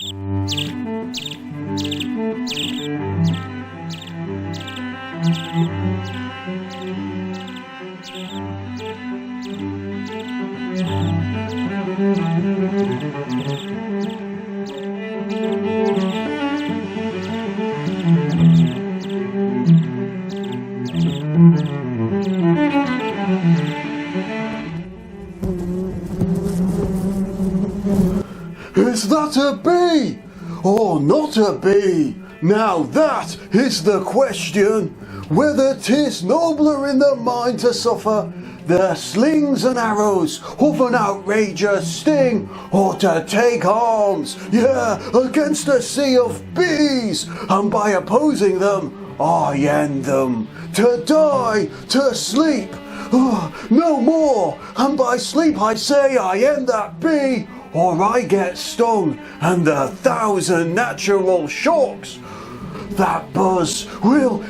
Is that a bee or not a bee? Now that is the question, whether 'tis nobler in the mind to suffer the slings and arrows of an outrageous sting, or to take arms, against a sea of bees, and by opposing them, I end them, to die, to sleep, no more, and by sleep I say I end that bee, or I get stung, and the 1,000 natural shocks. That buzz will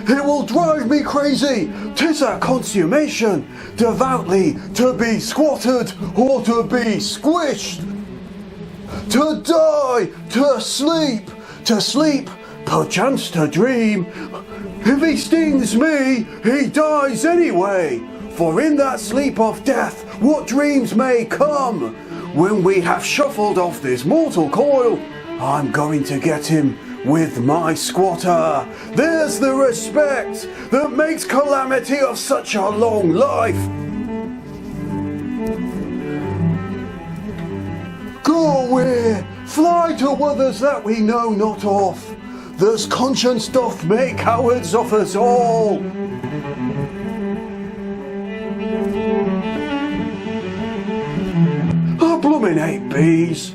drive me crazy. 'Tis a consummation, devoutly to be squattered or to be squished. To die, to sleep, perchance to dream. If he stings me, he dies anyway. For in that sleep of death, what dreams may come. When we have shuffled off this mortal coil, I'm going to get him with my squatter. There's the respect that makes calamity of such a long life. Go away, fly to others that we know not of. Thus conscience doth make cowards of us all. Illuminate Bees.